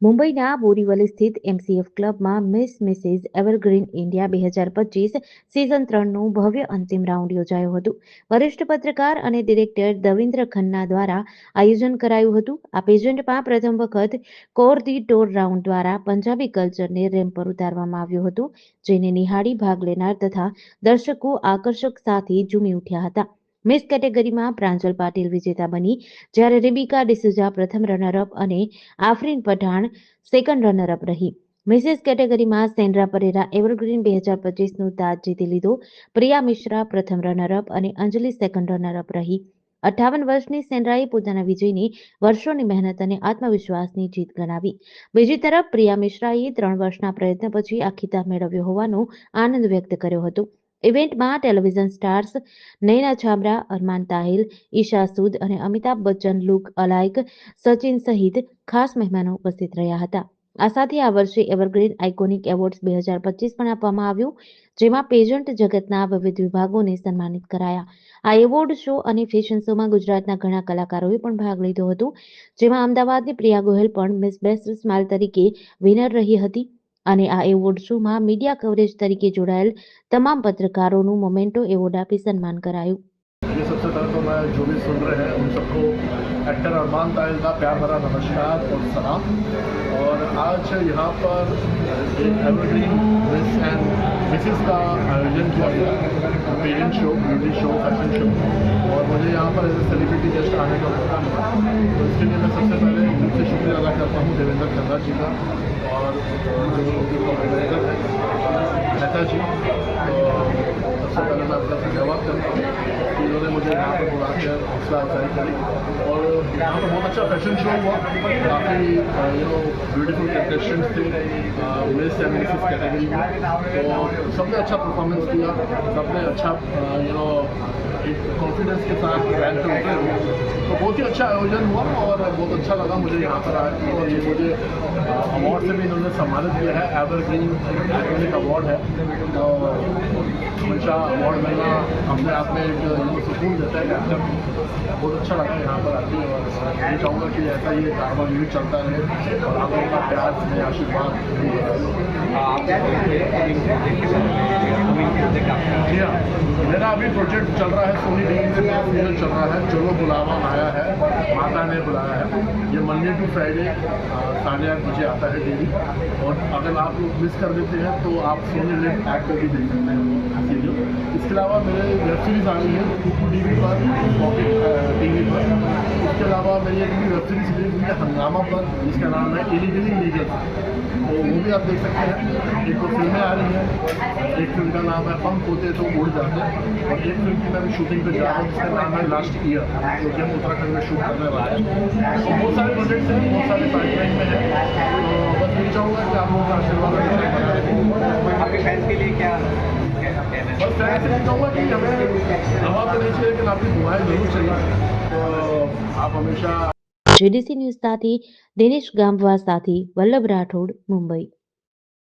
મુંબઈના બોરીવલી સ્થિત MCF ક્લબમાં મિસિઝ એવરગ્રીન ઇન્ડિયા 2025 સિઝન 3નું ભવ્ય અંતિમ રાઉન્ડ યોજાયું હતું. વરિષ્ઠ પત્રકાર અને ડિરેક્ટર દવિન્દ્ર ખન્ના દ્વારા આયોજન કરાયું હતું. આ પેજન્ટમાં પ્રથમ વખત કોર ધી ટોર રાઉન્ડ દ્વારા પંજાબી કલ્ચરને રેમ્પ પર ઉતારવામાં આવ્યું હતું, જેને નિહાળી ભાગ લેનાર તથા દર્શકો આકર્ષક સાથે ઝૂમી ઉઠ્યા હતા. મિસ કેટેગરીમાં પ્રાંજલ પાટીલ વિજેતા બની, જ્યારે રેબિકા ડિસુઝા પ્રથમ રનરઅપ અને આફરીન પઠાણ સેકન્ડ રનરઅપ રહી. મિસિસ કેટેગરીમાં સેન્ડ્રા પરેરા એવરગ્રીન 2025નું તાજ જીતી લીધો. પ્રિયા મિશ્રા પ્રથમ રનરઅપ અને અંજલિ સેકન્ડ રનરઅપ રહી. 58 વર્ષની સેન્ડ્રાએ પોતાના વિજયને વર્ષોની મહેનત અને આત્મવિશ્વાસની જીત ગણાવી. બીજી તરફ પ્રિયા મિશ્રાએ 3 વર્ષના પ્રયત્ન પછી આ ખિતાબ મેળવ્યો હોવાનો આનંદ વ્યક્ત કર્યો હતો. ઇવેન્ટમાં ટેલિવિઝન સ્ટાર્સ નૈના છાબરા, અરમાન તાહિલ, ઈશા સૂદ અને અમિતાભ બચ્ચન લુક અલાઇક સચિન સહિત ખાસ મહેમાનો ઉપસ્થિત રહ્યા હતા. આ સાથે આ વર્ષે એવરગ્રીન આઇકોનિક એવોર્ડ્સ 2025 પણ આપવામાં આવ્યું, જેમાં પેજન્ટ જગતના વિવિધ વિભાગોને સન્માનિત કરાયા. આ એવોર્ડ શો અને ફેશન શોમાં ગુજરાતના ઘણા કલાકારોએ પણ ભાગ લીધો હતો, જેમાં અમદાવાદની પ્રિયા ગોહિલ પણ મિસ બેસ્ટ સ્માઇલ તરીકે વિનર રહી હતી. અને આ એવોર્ડ શોમાં મીડિયા કવરેજ તરીકે જોડાયેલ તમામ પત્રકારોનું મોમેન્ટો એવોર્ડ આપી સન્માન કરાયું. ये सबसे पहले तो मैं जो भी सुन रहे हैं उन सबको एक्टर अरमान ताहिल का प्यार भरा नमस्कार और सलाम। और आज यहाँ पर एक एवरग्रीन मिस एंड मिसेस का आयोजन किया गया, parent show, beauty show, fashion show, और मुझे यहाँ पर एज ए सेलिब्रिटी गेस्ट आने का मौका मिला। तो इसके लिए मैं सबसे पहले दिल से शुक्रिया अदा करता हूँ देवेंद्र खन्ना जी का और जो मैनेजर है मेहता जी। सबसे पहले मैं अपना धन्यवाद करता हूँ कि उन्होंने मुझे यहाँ पर बुला कर हौसला अफजाई करी। और यहाँ पर बहुत अच्छा फैशन शो हुआ, काफ़ी ब्यूटीफुल कंटेस्टेंट्स थे मिस एंड मिसेस कैटेगरी में। तो सबने अच्छा परफॉर्मेंस किया, सबने अच्छा एक कॉन्फिडेंस के साथ रैंक पे उतरे हुए। तो बहुत ही अच्छा आयोजन हुआ और बहुत अच्छा लगा मुझे यहाँ पर आए। और ये मुझे अवार्ड से भी इन्होंने सम्मानित किया है, एवरग्रीन आइकॉनिक अवार्ड है। तो हमेशा अवार्ड मिलना अपने आप में एक सुकून देता है कैप्टन। बहुत अच्छा लगा यहाँ पर आके और मैं चाहूँगा कि ऐसा ही कारवा यूँ चलता रहे और आप लोगों का प्यार से आशीर्वाद। जी हाँ, मेरा अभी प्रोजेक्ट चल रहा है सोनी टीवी से, मेरा सीरियल चल रहा है चलो बुलावा आया है, माता ने बुलाया है। ये मंडे टू फ्राइडे 8:30 बजे आता है डेली। और अगर आप लोग मिस कर देते हैं तो आप सोनी लिव ऐप पर भी देख सकते हैं सीरियल। इसके अलावा मेरे वेब सीरीज़ आ रही है टीवी पर, पॉकेट टीवी पर। इसके अलावा मेरी एक वेब सीरीज़ रिलीज हुई है हंगामा पर, जिसका नाम है इलीगली लीगल। तो वो भी आप देख सकते हैं। एक तो फिल्में आ रही हैं, एक फिल्म का नाम है पंख होते तो उड़ जाते, और एक फिल्म की मैं भी शूटिंग पे जा रहा हूँ जिसका नाम है लास्ट ईयर, जो कि हम उत्तराखंड में शूट करने वाले हैं। तो बहुत सारे प्रोजेक्ट्स हैं, बहुत सारे पाइपलाइन में हैं। तो बस यही चाहूँगा कि आप लोगों का आशीर्वाद आपके फैंस के लिए क्या बस फैंस से कहूँगा कि हमें दवा तो नहीं चाहिए, लेकिन आपकी दुआएं जरूर चाहिए। तो आप हमेशा JDC ન્યૂઝ સાથે દિનેશ ગામવા સાથે વલ્લભ રાઠોડ, મુંબઈ.